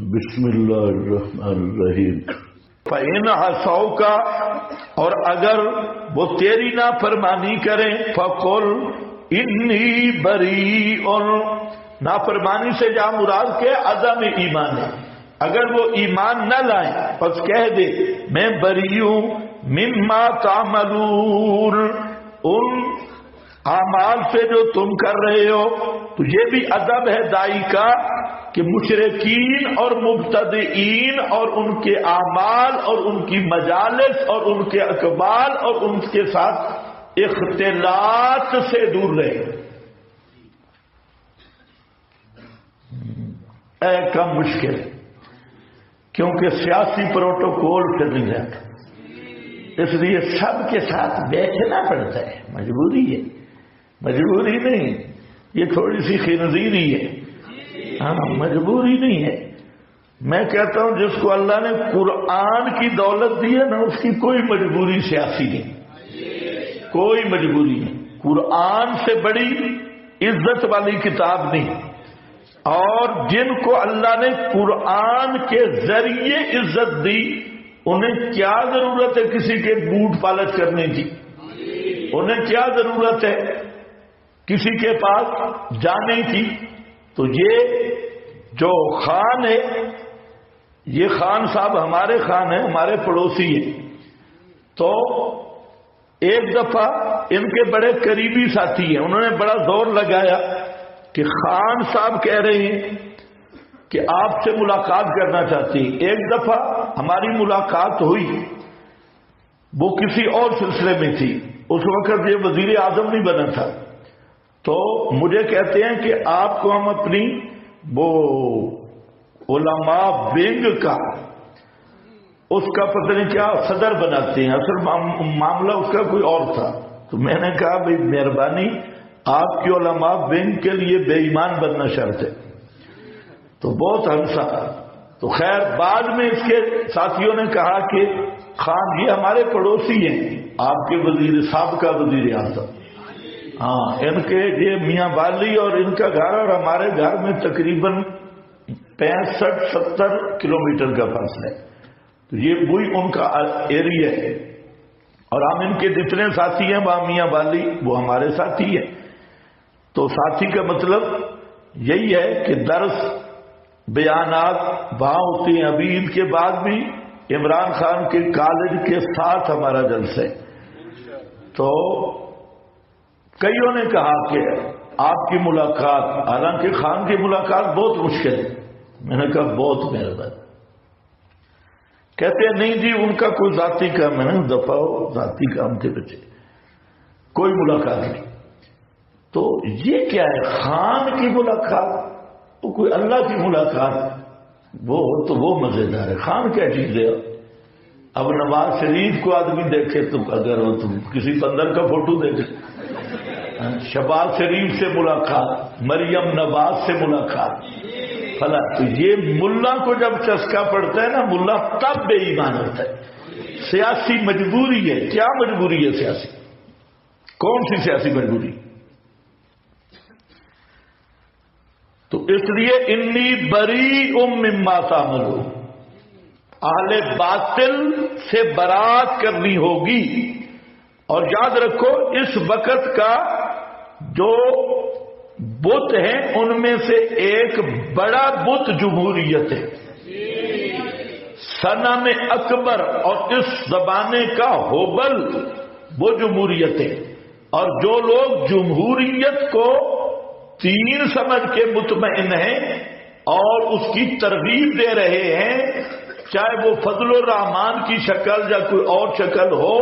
بسم اللہ الرحمن الرحیم۔ فَإِنْ عَصَوْكَ، اور اگر وہ تیری نافرمانی کریں، فَقُلْ إِنِّي بَرِيءٌ، نافرمانی سے جا مراد کے عدم ایمان ہے، اگر وہ ایمان نہ لائیں بس کہہ دے میں بری ہوں مما تعملون، ان اعمال سے جو تم کر رہے ہو۔ تو یہ بھی ادب ہے دائی کا کہ مشرکین اور مبتدئین اور ان کے اعمال اور ان کی مجالس اور ان کے اقوال اور ان کے ساتھ اختلاط سے دور رہے۔ کم مشکل، کیونکہ سیاسی پروٹوکول سے نہیں رہتا، اس لیے سب کے ساتھ بیٹھنا پڑتا ہے، مجبوری ہے، مجبوری نہیں، یہ تھوڑی سی خنزیری ہے، ہاں مجبوری نہیں ہے۔ میں کہتا ہوں جس کو اللہ نے قرآن کی دولت دی ہے نا، اس کی کوئی مجبوری سیاسی نہیں، کوئی مجبوری نہیں۔ قرآن سے بڑی عزت والی کتاب نہیں، اور جن کو اللہ نے قرآن کے ذریعے عزت دی انہیں کیا ضرورت ہے کسی کے بوٹ پالش کرنے کی؟ انہیں کیا ضرورت ہے کسی کے پاس جانے کی؟ تو یہ جو خان ہے، یہ خان صاحب ہمارے خان ہیں، ہمارے پڑوسی ہیں۔ تو ایک دفعہ ان کے بڑے قریبی ساتھی ہیں، انہوں نے بڑا زور لگایا کہ خان صاحب کہہ رہے ہیں کہ آپ سے ملاقات کرنا چاہتی ہیں۔ ایک دفعہ ہماری ملاقات ہوئی، وہ کسی اور سلسلے میں تھی، اس وقت یہ وزیر اعظم نہیں بنا تھا، تو مجھے کہتے ہیں کہ آپ کو ہم اپنی وہ علماء ونگ کا اس کا پتہ نہیں کیا صدر بناتے ہیں، اصل معاملہ اس کا کوئی اور تھا۔ تو میں نے کہا بھائی مہربانی، آپ کی علماء ونگ کے لیے بے ایمان بننا شرط ہے۔ تو بہت ہنسا۔ تو خیر بعد میں اس کے ساتھیوں نے کہا کہ خان جی ہمارے پڑوسی ہیں، آپ کے وزیر صاحب کا وزیر اعظم، ہاں ان کے یہ میاں والی اور ان کا گھر اور ہمارے گھر میں تقریباً 65-70 کلومیٹر کا فاصلہ ہے، تو یہ وہی ان کا ایریا ہے، اور ہم ان کے جتنے ساتھی ہیں وہاں میاں والی وہ ہمارے ساتھی ہیں۔ تو ساتھی کا مطلب یہی ہے کہ درس بیانات وہاں ہوتے ہیں۔ ابھی ان کے بعد بھی عمران خان کے کالج کے ساتھ ہمارا جلسہ ہے۔ تو کئیوں نے کہا کہ آپ کی ملاقات، حالانکہ خان کی ملاقات بہت مشکل ہے۔ میں نے کہا بہت مہربانی۔ کہتے ہیں نہیں جی ان کا کوئی ذاتی کام ہے، دفعہ ذاتی کام کے بچے کوئی ملاقات نہیں۔ تو یہ کیا ہے؟ خان کی ملاقات تو کوئی اللہ کی ملاقات وہ تو وہ مزیدار ہے۔ خان کیا چیز ہے؟ اب نواز شریف کو آدمی دیکھے تو اگر وہ تم کسی بندر کا فوٹو دیکھے، شہباز شریف سے ملاقات، مریم نواز سے ملاقات، فلاں، تو یہ ملا کو جب چسکا پڑتا ہے نا، ملا تب بے ایمان ہوتا ہے۔ سیاسی مجبوری ہے۔ کیا مجبوری ہے سیاسی؟ کون سی سیاسی مجبوری؟ تو اس لیے انی بری مما تعملون، اہل باطل سے برات کرنی ہوگی۔ اور یاد رکھو اس وقت کا جو بت ہیں ان میں سے ایک بڑا بت جمہوریت ہے، صنم اکبر، اور اس زمانے کا ہوبل وہ جمہوریت ہے۔ اور جو لوگ جمہوریت کو دین سمجھ کے مطمئن ہیں اور اس کی ترغیب دے رہے ہیں، چاہے وہ فضل الرحمان کی شکل یا کوئی اور شکل ہو،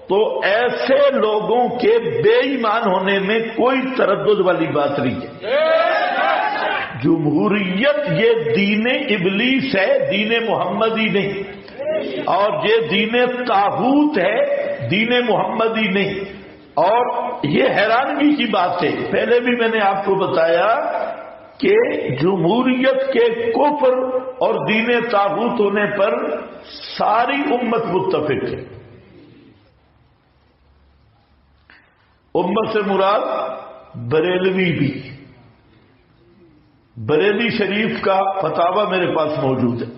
تو ایسے لوگوں کے بے ایمان ہونے میں کوئی تردد والی بات نہیں ہے۔ جمہوریت یہ دین ابلیس ہے، دین محمدی نہیں، اور یہ دین طاغوت ہے، دین محمدی نہیں۔ اور یہ حیرانگی کی بات ہے، پہلے بھی میں نے آپ کو بتایا کہ جمہوریت کے کفر اور دین طاغوت ہونے پر ساری امت متفق ہے۔ امت سے مراد بریلوی بھی، بریلی شریف کا فتاوی میرے پاس موجود ہے.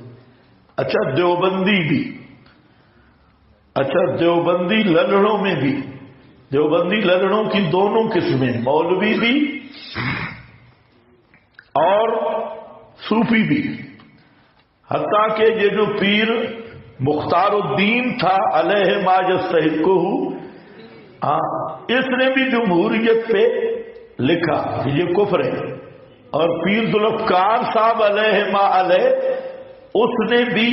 اچھا دیوبندی بھی، اچھا دیوبندی للڑوں میں بھی، دیوبندی للڑوں کی دونوں قسمیں، مولوی بھی اور صوفی بھی. حتیٰ کہ یہ جو پیر مختار الدین تھا علیہ ما یستحقہ، اس نے بھی جمہوریت پہ لکھا کہ یہ کفر ہے. اور پیر ذوالفقار صاحب علیہ ما علیہ، اس نے بھی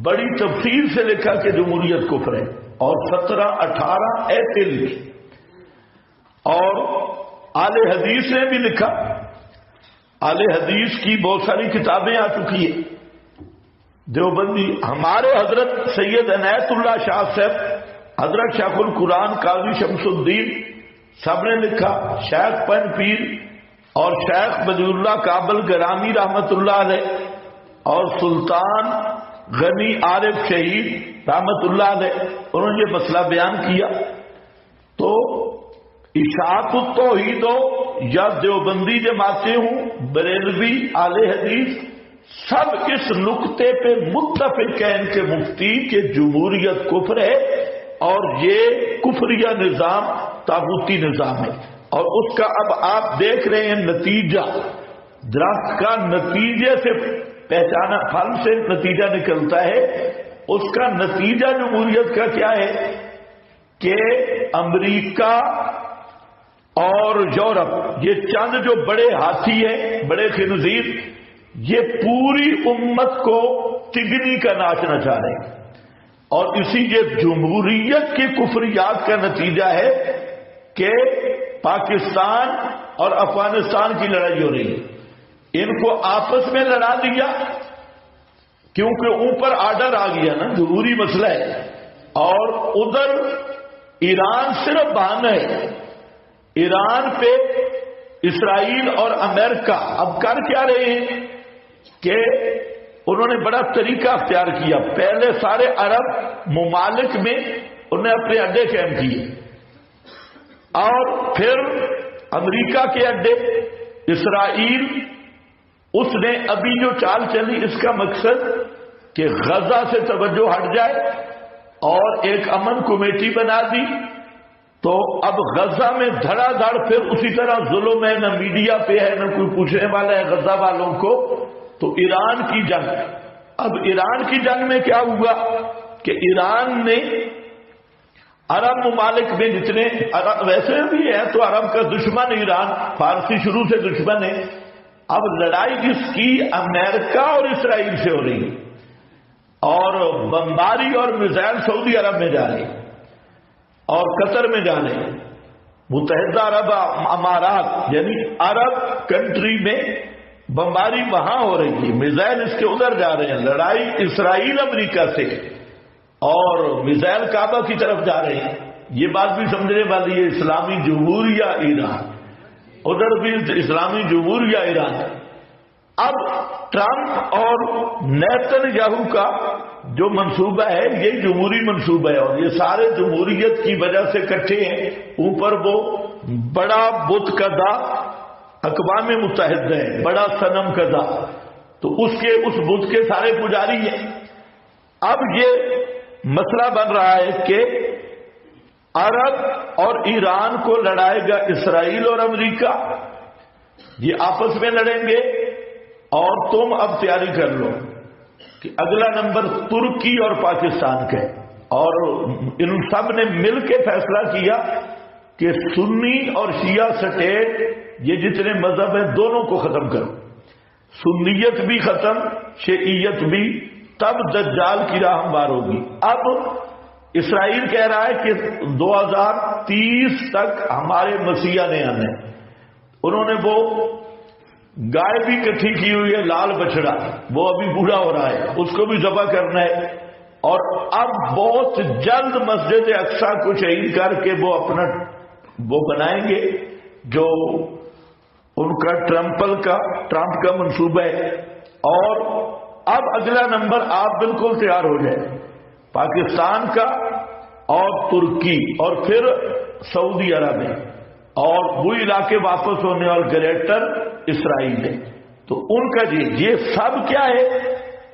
بڑی تفصیل سے لکھا کہ جمہوریت کفر ہے، اور 17-18 ایسے لکھی. اور اہل حدیث نے بھی لکھا. اہل حدیث کی بہت ساری کتابیں آ چکی ہیں. دیوبندی ہمارے حضرت سید عنایت اللہ شاہ صاحب، حضرت شیخ القرآن قاضی شمس الدین سب نے لکھا، شیخ پن پیر اور شیخ بدیع اللہ کابل گرامی رحمت اللہ علیہ اور سلطان غنی عارف شہید رحمت اللہ علیہ، انہوں نے یہ مسئلہ بیان کیا. تو اشاعت التوحید ہو یا دیوبندی جماعتیں ہوں، بریلوی، اہل حدیث، سب اس نقطے پہ متفق ہیں کہ مفتی کہ جمہوریت کفر ہے اور یہ کفریہ نظام طاغوتی نظام ہے. اور اس کا اب آپ دیکھ رہے ہیں نتیجہ، درخت کا نتیجے سے پہچانا، پھل سے نتیجہ نکلتا ہے. اس کا نتیجہ جمہوریت کا کیا ہے کہ امریکہ اور یورپ، یہ چند جو بڑے ہاتھی ہیں، بڑے خنزیر، یہ پوری امت کو تگنی کا ناچنا چاہ رہے ہیں. اور اسی یہ جمہوریت کی کفریات کا نتیجہ ہے کہ پاکستان اور افغانستان کی لڑائی ہو رہی ہے. ان کو آپس میں لڑا دیا کیونکہ اوپر آرڈر آ گیا نا، ضروری مسئلہ ہے. اور ادھر ایران صرف بہانہ ہے. ایران پہ اسرائیل اور امریکہ اب کر کیا رہے ہیں کہ انہوں نے بڑا طریقہ اختیار کیا. پہلے سارے عرب ممالک میں انہوں نے اپنے اڈے قائم کیے، اور پھر امریکہ کے اڈے، اسرائیل، اس نے ابھی جو چال چلی اس کا مقصد کہ غزہ سے توجہ ہٹ جائے اور ایک امن کمیٹی بنا دی. تو اب غزہ میں دھڑا دھڑ پھر اسی طرح ظلم ہے، نہ میڈیا پہ ہے نہ کوئی پوچھنے والا ہے غزہ والوں کو. تو ایران کی جنگ، اب ایران کی جنگ میں کیا ہوا کہ ایران نے عرب ممالک میں جتنے عرب ویسے بھی ہے تو عرب کا دشمن ایران، فارسی شروع سے دشمن ہے. اب لڑائی جس کی امریکہ اور اسرائیل سے ہو رہی ہے، اور بمباری اور میزائل سعودی عرب میں جا رہی اور قطر میں جا رہے ہیں. متحدہ عرب امارات یعنی عرب کنٹری میں بمباری وہاں ہو رہی ہے، میزائل اس کے ادھر جا رہے ہیں. لڑائی اسرائیل امریکہ سے اور میزائل کعبہ کی طرف جا رہے ہیں. یہ بات بھی سمجھنے والی ہے. اسلامی جمہوریہ ایران، ادھر بھی اسلامی جمہوریہ ایران. اب ٹرمپ اور نیتن یاہو کا جو منصوبہ ہے یہ جمہوری منصوبہ ہے، اور یہ سارے جمہوریت کی وجہ سے کٹھے ہیں. اوپر وہ بڑا بت کدا اقوام متحدہ ہے، بڑا صنم کدا، تو اس بت کے سارے پجاری ہیں. اب یہ مسئلہ بن رہا ہے کہ عرب اور ایران کو لڑائے گا اسرائیل اور امریکہ، یہ آپس میں لڑیں گے. اور تم اب تیاری کر لو کہ اگلا نمبر ترکی اور پاکستان کا ہے. اور ان سب نے مل کے فیصلہ کیا کہ سنی اور شیعہ سٹیٹ یہ جتنے مذہب ہیں دونوں کو ختم کرو، سنیت بھی ختم، شیعیت بھی، تب دجال کی راہ ہموار ہوگی. اب اسرائیل کہہ رہا ہے کہ 2030 تک ہمارے مسیح نے آنا ہے. انہوں نے وہ گائے بھی کٹھی کی ہوئی ہے، لال بچڑا، وہ ابھی بوڑھا ہو رہا ہے، اس کو بھی ذبح کرنا ہے. اور اب بہت جلد مسجد اقصی کو شہید کر کے وہ اپنا وہ بنائیں گے جو ان کا ٹرمپ کا منصوبہ ہے. اور اب اگلا نمبر آپ بالکل تیار ہو جائے، پاکستان کا اور ترکی اور پھر سعودی عرب ہے، اور وہ علاقے واپس ہونے اور گریٹر اسرائیل ہے. تو ان کا یہ سب کیا ہے؟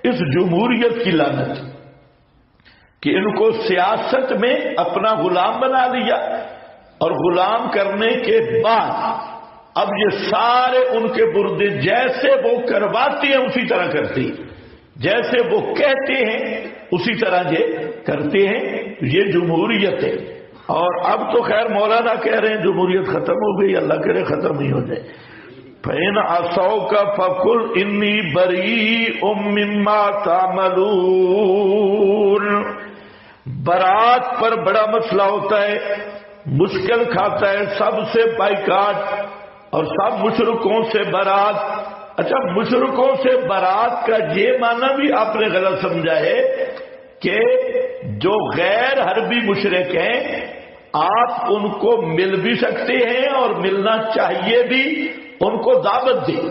اس جمہوریت کی لعنت کہ ان کو سیاست میں اپنا غلام بنا لیا، اور غلام کرنے کے بعد اب یہ سارے ان کے بردے جیسے وہ کرواتے ہیں اسی طرح کرتے ہیں، جیسے وہ کہتے ہیں اسی طرح یہ کرتے ہیں. یہ جمہوریت ہے. اور اب تو خیر مولانا کہہ رہے ہیں جمہوریت ختم ہو گئی، اللہ کرے ختم ہی ہو جائے. فَإِنْ عَصَوْكَ فَقُلْ إِنِّي بَرِيءٌ مِّمَّا تَعْمَلُونَ. برات پر بڑا مسئلہ ہوتا ہے، مشکل کھاتا ہے سب سے بائیکاٹ اور سب مشرکوں سے برات. اچھا، مشرکوں سے برات کا یہ معنی بھی آپ نے غلط سمجھا ہے کہ جو غیر حربی مشرک ہیں آپ ان کو مل بھی سکتے ہیں اور ملنا چاہیے بھی، ان کو دعوت دیں،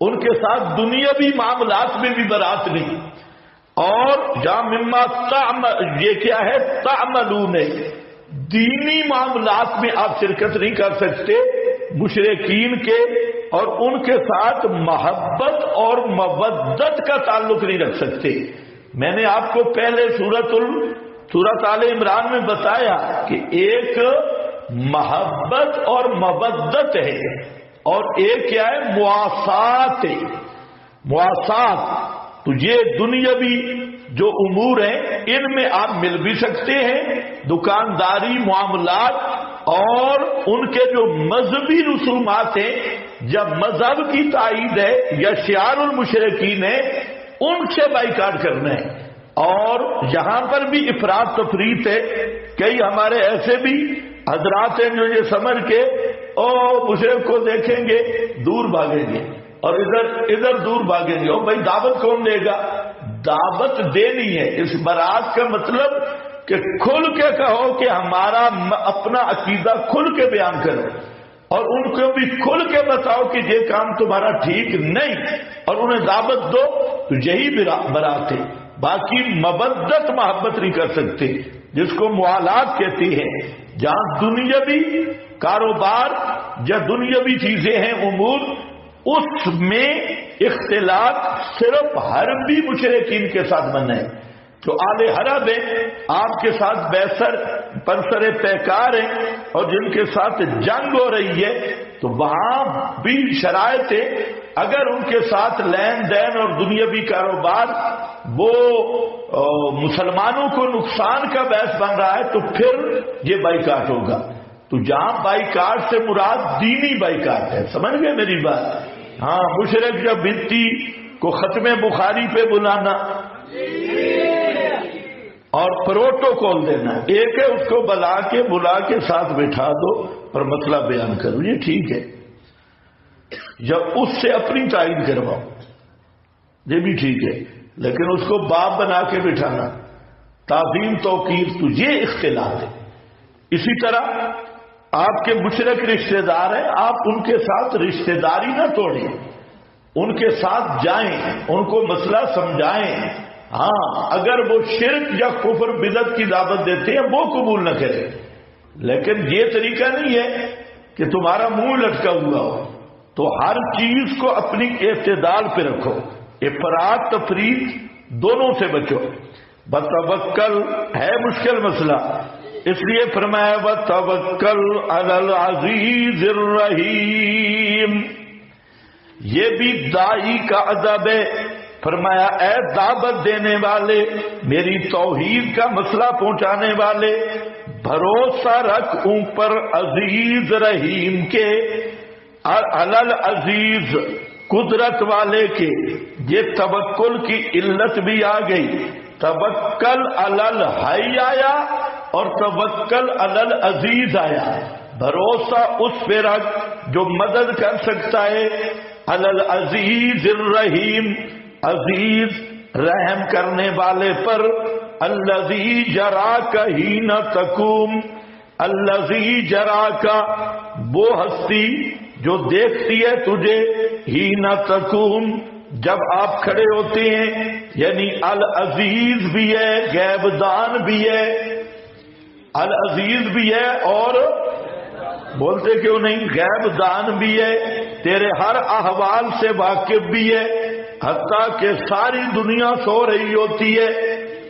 ان کے ساتھ دنیاوی معاملات میں بھی برات نہیں. اور جہاں مما یہ کیا ہے؟ تعملون، دینی معاملات میں آپ شرکت نہیں کر سکتے مشرکین کے، اور ان کے ساتھ محبت اور مودت کا تعلق نہیں رکھ سکتے. میں نے آپ کو پہلے سورۃ آل عمران میں بتایا کہ ایک محبت اور مودت ہے اور ایک کیا ہے؟ مواسات ہے. مواسات تو یہ دنیاوی جو امور ہیں ان میں آپ مل بھی سکتے ہیں، دکانداری معاملات، اور ان کے جو مذہبی رسومات ہیں، جب مذہب کی تائید ہے یا شعار المشرکین ہے ان سے بائیکاٹ کرنا ہے. اور یہاں پر بھی افراط تفریط ہے. کئی ہمارے ایسے بھی حضرات ہیں جو یہ سمجھ کے مشرک کو دیکھیں گے دور بھاگیں گے اور ادھر دور بھاگیں گے. بھائی دعوت کون دے گا؟ دعوت دینی ہے. اس برات کا مطلب کہ کھل کے کہو کہ ہمارا اپنا عقیدہ کھل کے بیان کرو، اور ان کو بھی کھل کے بتاؤ کہ یہ کام تمہارا ٹھیک نہیں، اور انہیں دعوت دو. تو یہی برات ہے. باقی مودت محبت نہیں کر سکتے، جس کو موالات کہتے ہیں. جہاں دنیاوی کاروبار یا دنیاوی چیزیں ہیں امور، اس میں اختلاط صرف حربی مشرکین کے ساتھ بنا ہے. جو آل حرب ہیں آپ کے ساتھ برسر پیکار ہیں اور جن کے ساتھ جنگ ہو رہی ہے، تو وہاں بھی شرائط ہے. اگر ان کے ساتھ لین دین اور دنیاوی کاروبار وہ مسلمانوں کو نقصان کا باعث بن رہا ہے تو پھر یہ بائیکاٹ ہوگا. تو جہاں بائیکاٹ سے مراد دینی بائیکاٹ ہے. سمجھ گئے میری بات؟ ہاں، مشرک جب بنتی کو ختم بخاری پہ بلانا اور پروٹوکول دینا، ایک ہے اس کو بلا کے ساتھ بٹھا دو اور مسئلہ بیان کرو، یہ ٹھیک ہے. جب اس سے اپنی تائید کرواؤ یہ بھی ٹھیک ہے، لیکن اس کو باپ بنا کے بٹھانا، تعظیم توقیر، تو یہ اختلاف ہے. اسی طرح آپ کے مشرک رشتہ دار ہیں، آپ ان کے ساتھ رشتہ داری نہ توڑیں، ان کے ساتھ جائیں، ان کو مسئلہ سمجھائیں. ہاں، اگر وہ شرک یا کفر بدعت کی دعوت دیتے ہیں وہ قبول نہ کریں، لیکن یہ طریقہ نہیں ہے کہ تمہارا منہ لٹکا ہوا ہو. تو ہر چیز کو اپنی اعتدال پہ رکھو، افراط تفریط دونوں سے بچو. بتوکل ہے مشکل مسئلہ، اس لیے فرمایا وتوکل علی العزیز الرحیم. یہ بھی داعی کا ادب ہے. فرمایا اے دعوت دینے والے، میری توحید کا مسئلہ پہنچانے والے، بھروسہ رکھ اوپر عزیز رحیم کے، علی العزیز قدرت والے کے. یہ توکل کی علت بھی آ گئی. توکل علی الحی آیا اور توکل علی العزیز آیا. بھروسہ اس پہ رکھ جو مدد کر سکتا ہے. علی العزیز الرحیم، عزیز رحم کرنے والے پر. الذی جراک حین تقوم، الذی جراک وہ ہستی جو دیکھتی ہے تجھے، حین تقوم جب آپ کھڑے ہوتے ہیں. یعنی العزیز بھی ہے، غیب دان بھی ہے. العزیز بھی ہے اور بولتے کیوں نہیں، غیب دان بھی ہے. تیرے ہر احوال سے واقف بھی ہے، حتیٰ کہ ساری دنیا سو رہی ہوتی ہے،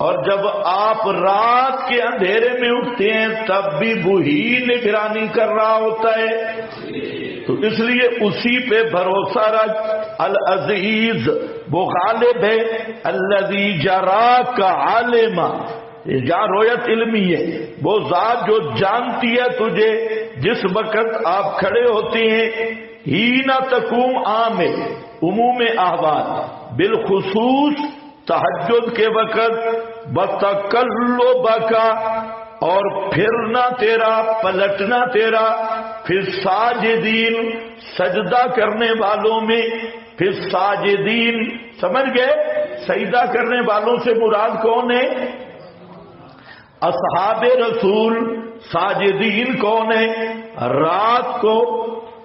اور جب آپ رات کے اندھیرے میں اٹھتے ہیں تب بھی وہی نگرانی کر رہا ہوتا ہے۔ تو اس لیے اسی پہ بھروسہ رکھ۔ العزیز وہ غالب ہے، الذی جراک عالما، جہاں رویت علمی ہے، وہ ذات جو جانتی ہے تجھے جس وقت آپ کھڑے ہوتے ہیں، ہی نہ تقوم عام ہے عموم احوال، بالخصوص تہجد کے وقت، بتقلبک اور پھرنا تیرا، پلٹنا تیرا، پھر ساجدین سجدہ کرنے والوں میں، پھر ساجدین سمجھ گئے، سجدہ کرنے والوں سے مراد کون ہے؟ اصحاب رسول۔ ساجدین کون ہے؟ رات کو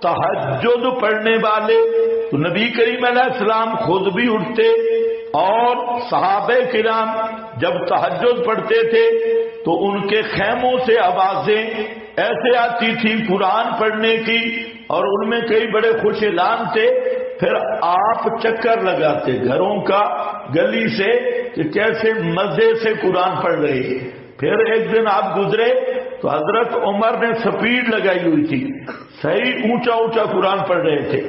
تہجد پڑھنے والے۔ تو نبی کریم علیہ السلام خود بھی اٹھتے اور صحابہ کرام جب تہجد پڑھتے تھے تو ان کے خیموں سے آوازیں ایسے آتی تھی قرآن پڑھنے کی، اور ان میں کئی بڑے خوش اعلان تھے۔ پھر آپ چکر لگاتے گھروں کا گلی سے کہ کیسے مزے سے قرآن پڑھ رہے ہیں۔ پھر ایک دن آپ گزرے تو حضرت عمر نے سپیڈ لگائی ہوئی تھی، صحیح اونچا اونچا قرآن پڑھ رہے تھے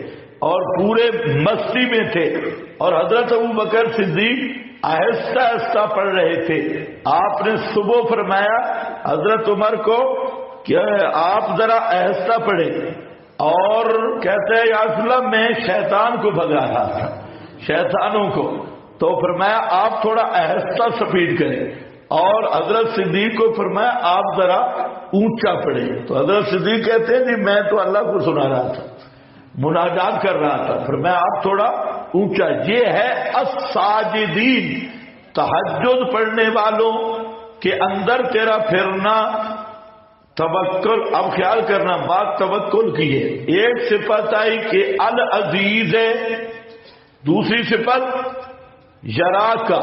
اور پورے مستی میں تھے، اور حضرت ابوبکر صدیق آہستہ آہستہ پڑھ رہے تھے۔ آپ نے صبح فرمایا حضرت عمر کو کہ آپ ذرا آہستہ پڑھیں، اور کہتے ہیں یا رسول اللہ میں شیطان کو بھگا رہا تھا، شیطانوں کو، تو فرمایا آپ تھوڑا آہستہ سپیڈ کریں، اور حضرت صدیق کو فرمایا آپ ذرا اونچا پڑھیں۔ تو حضرت صدیق کہتے ہیں جی میں تو اللہ کو سنا رہا تھا، مناجات کر رہا تھا، فرمایا آپ تھوڑا اونچا۔ یہ ہے الساجدین، تہجد پڑھنے والوں کے اندر تیرا پھرنا، توکل۔ اب خیال کرنا بات توکل کی ہے۔ ایک صفت آئی کہ العزیز ہے، دوسری صفت یراکا،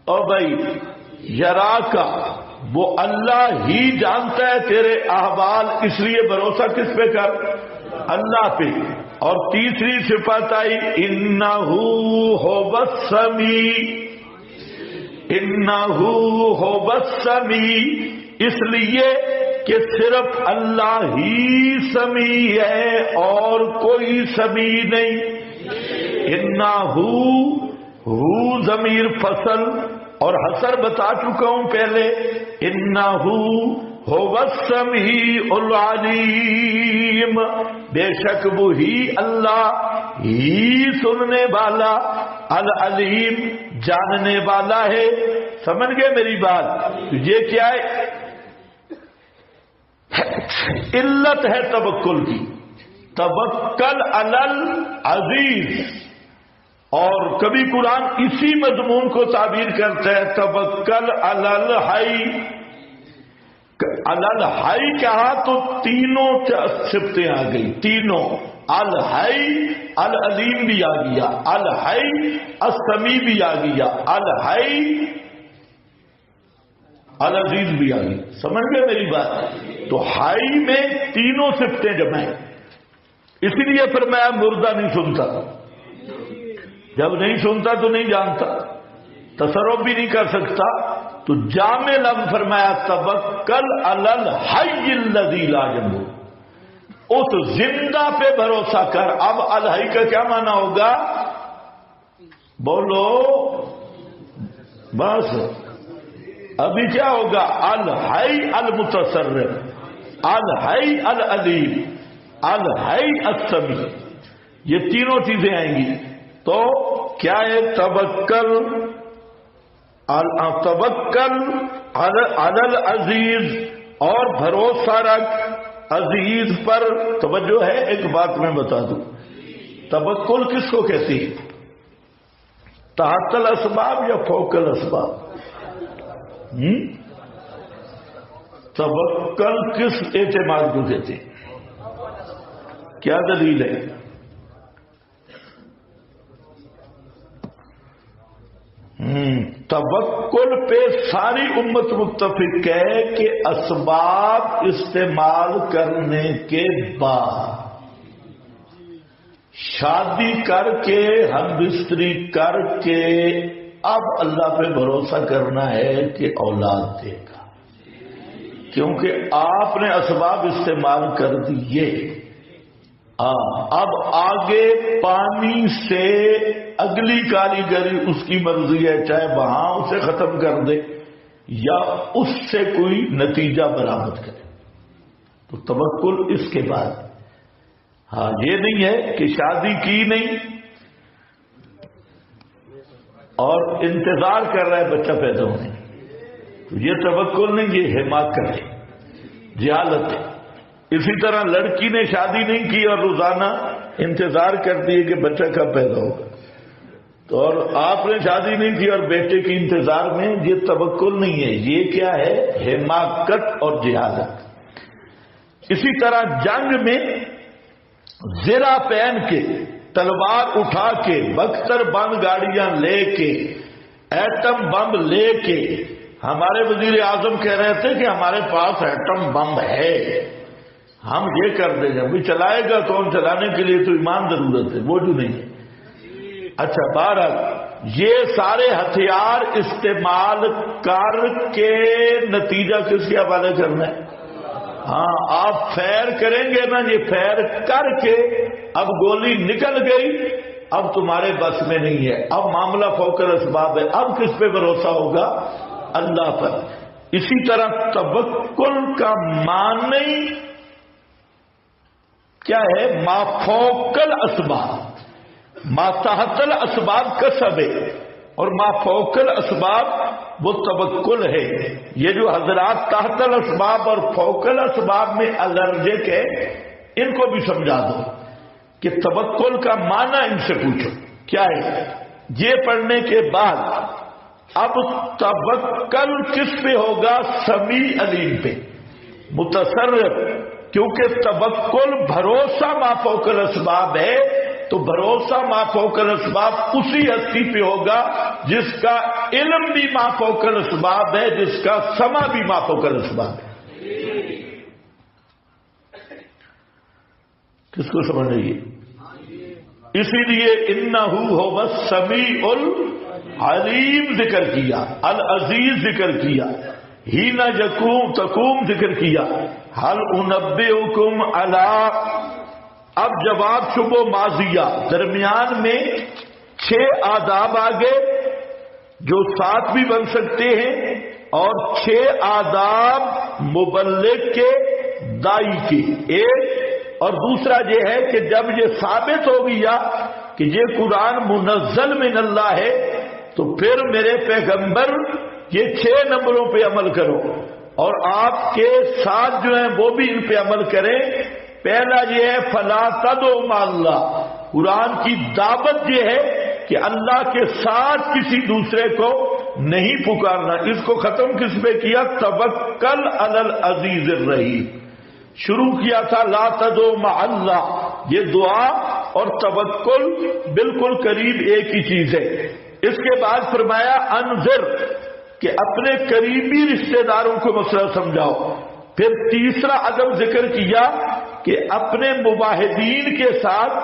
اور بھائی یراکا وہ اللہ ہی جانتا ہے تیرے احوال، اس لیے بھروسہ کس پہ کر؟ اللہ پہ۔ اور تیسری صفت آئی انہ هو السمیع، انہ هو السمیع، اس لیے کہ صرف اللہ ہی سمیع ہے اور کوئی سمیع نہیں۔ انہ ہو ضمیر فصل اور حسر بتا چکا ہوں پہلے، انہ هو السمیع العلیم، بے شک وہی اللہ ہی سننے والا، العلیم جاننے والا ہے۔ سمجھ گئے میری بات؟ یہ کیا ہے؟ علت ہے توکل کی، توکل علی العزیز، اور کبھی قرآن اسی مضمون کو تعبیر کرتا ہے توکل علی الحی۔ علی الحی کہا تو تینوں صفتیں آ گئی، تینوں، الحی العلیم بھی آ گیا، الحی السمیع بھی آ گیا، الحی العزیز بھی آ گئی۔ سمجھ گئے میری بات؟ تو حی میں تینوں صفتیں جمع ہیں، اس لیے فرمایا مردہ نہیں سنتا، جب نہیں سنتا تو نہیں جانتا، تصرف بھی نہیں کر سکتا، تو جامع لفظ فرمایا توکل علی الحی الذی لا یموت، اس زندہ پہ بھروسہ کر۔ اب الحی کا کیا معنی ہوگا؟ بولو بس، ابھی کیا ہوگا؟ الحی المتصرف، الحی العلیم، الحی السمیع، یہ تینوں چیزیں آئیں گی۔ تو کیا ہے؟ توکل، توکل علی العزیز، اور بھروسہ رکھ عزیز پر۔ توجہ ہے، ایک بات میں بتا دوں، توکل کس کو کہتی ہے؟ تحت الاسباب یا فوق الاسباب؟ توکل کس اعتماد کو کہتے ہیں؟ کیا دلیل ہے؟ توکل پہ ساری امت متفق ہے کہ اسباب استعمال کرنے کے بعد شادی کر کے ہم بستری کر کے اب اللہ پہ بھروسہ کرنا ہے کہ اولاد دے گا، کیونکہ آپ نے اسباب استعمال کر دیے۔ اب آگے پانی سے اگلی کاریگری اس کی مرضی ہے، چاہے وہاں اسے ختم کر دے یا اس سے کوئی نتیجہ برآمد کرے۔ تو توکل اس کے بعد، ہاں یہ نہیں ہے کہ شادی کی نہیں اور انتظار کر رہا ہے بچہ پیدا ہونے، تو یہ توکل نہیں، یہ حماقت ہے، جہالت ہے۔ اسی طرح لڑکی نے شادی نہیں کی اور روزانہ انتظار کرتی ہے کہ بچہ کب پیدا ہوگا، تو اور آپ نے شادی نہیں کی اور بیٹے کے انتظار میں، یہ توکل نہیں ہے، یہ کیا ہے؟ حماقت اور جہالت۔ اسی طرح جنگ میں زرہ پہن کے، تلوار اٹھا کے، بختر بند گاڑیاں لے کے، ایٹم بم لے کے، ہمارے وزیر اعظم کہہ رہے تھے کہ ہمارے پاس ایٹم بم ہے، ہم یہ کر دیں گے۔ بھی چلائے گا کون؟ چلانے کے لیے تو ایمان ضرورت ہے، وہ جو نہیں ہے۔ اچھا، بہرحال یہ سارے ہتھیار استعمال کر کے نتیجہ کس کے حوالے کرنا ہے؟ ہاں، آپ فیر کریں گے نا، یہ فیر کر کے اب گولی نکل گئی، اب تمہارے بس میں نہیں ہے، اب معاملہ فوق الاسباب ہے، اب کس پہ بھروسہ ہوگا؟ اللہ پر۔ اسی طرح توکل کا معنی کیا ہے؟ ما فوق الاسباب، ما تحت الاسباب کسب ہے، اور ما فوق الاسباب وہ توکل ہے۔ یہ جو حضرات تحت الاسباب اور فوق الاسباب میں الرجک ہے، ان کو بھی سمجھا دو کہ توکل کا معنی ان سے پوچھو کیا ہے۔ یہ پڑھنے کے بعد اب توکل کس پہ ہوگا؟ سمیع علیم پہ، متصرف، کیونکہ توکل بھروسہ ما فوق الاسباب ہے، تو بھروسہ ما فوق الاسباب اسی ہستی پہ ہوگا جس کا علم بھی ما فوق الاسباب ہے، جس کا سمع بھی ما فوق الاسباب ہے۔ کس کو سمجھ رہی ہے؟ اسی لیے انہ هو السمیع العلیم ذکر کیا، العزیز ذکر کیا، ہی نہ یقوم تقوم ذکر کیا، حل انبئکم علی، اب جواب شبہ ماضیہ، درمیان میں 6 آداب آگے جو 7 بھی بن سکتے ہیں، اور 6 آداب مبلغ کے، دائی کے۔ ایک اور دوسرا یہ ہے کہ جب یہ ثابت ہو گیا کہ یہ قرآن منزل من اللہ ہے، تو پھر میرے پیغمبر یہ 6 نمبروں پہ عمل کرو، اور آپ کے ساتھ جو ہیں وہ بھی ان پہ عمل کریں۔ پہلا یہ ہے فلا تدعوا مع اللہ، قرآن کی دعوت یہ ہے کہ اللہ کے ساتھ کسی دوسرے کو نہیں پکارنا۔ اس کو ختم کس پہ کیا؟ توکل علی العزیز الرحیم۔ شروع کیا تھا لا تدعوا مع اللہ، یہ دعا اور توکل بالکل قریب ایک ہی چیز ہے۔ اس کے بعد فرمایا انذر، کہ اپنے قریبی رشتہ داروں کو مسئلہ سمجھاؤ۔ پھر تیسرا ادب ذکر کیا کہ اپنے مباہدین کے ساتھ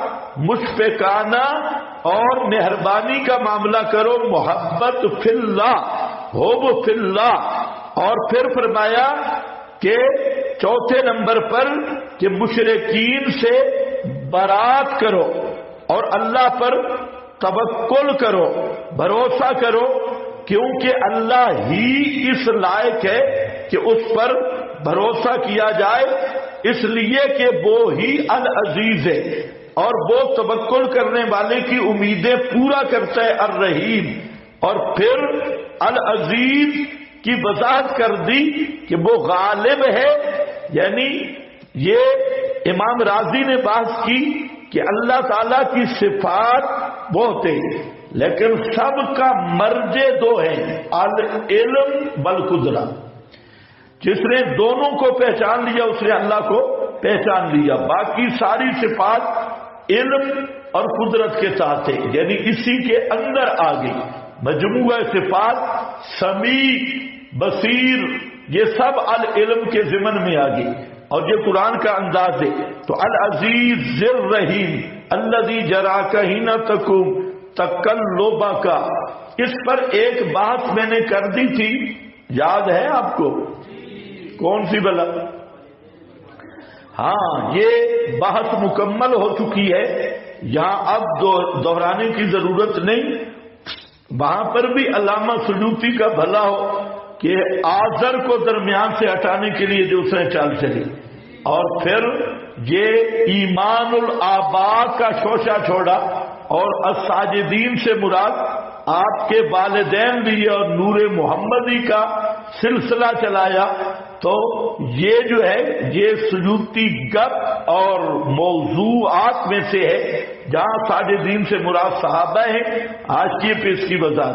مشفقانہ اور مہربانی کا معاملہ کرو، محبت فی اللہ، حب فی اللہ۔ اور پھر فرمایا کہ چوتھے نمبر پر کہ مشرکین سے برات کرو اور اللہ پر توکل کرو، بھروسہ کرو، کیونکہ اللہ ہی اس لائق ہے کہ اس پر بھروسہ کیا جائے، اس لیے کہ وہ ہی العزیز ہے اور وہ توکل کرنے والے کی امیدیں پورا کرتا ہے، الرحیم۔ اور پھر العزیز کی وضاحت کر دی کہ وہ غالب ہے، یعنی یہ امام رازی نے بحث کی کہ اللہ تعالی کی صفات بہت ہے، لیکن سب کا مرجع 2 ہے، العلم والقدرہ۔ جس نے دونوں کو پہچان لیا اس نے اللہ کو پہچان لیا، باقی ساری صفات علم اور قدرت کے ساتھ ہے، یعنی اسی کے اندر آ گئی مجموعہ صفات، سمیع، بصیر، یہ سب العلم کے ضمن میں آ گئی۔ اور یہ قرآن کا انداز ہے. تو العزیز ذی الرحیم الذی جراک حین تقوم تقلبک، اس پر ایک بات میں نے کر دی تھی، یاد ہے آپ کو؟ کون سی بلا؟ ہاں، یہ بحث مکمل ہو چکی ہے، یہاں اب دہرانے کی ضرورت نہیں. وہاں پر بھی علامہ سیوطی کا بھلا ہو کہ آذر کو درمیان سے ہٹانے کے لیے جو اس نے چال چلی، اور پھر یہ ایمان الآباء کا شوشہ چھوڑا اور الساجدین سے مراد آپ کے والدین بھی اور نور محمدی کا سلسلہ چلایا. تو یہ جو ہے یہ سیوطی گپ اور موضوعات میں سے ہے جہاں ساجدین سے مراد صحابہ ہیں. آج کی پہ اس کی وضاحت.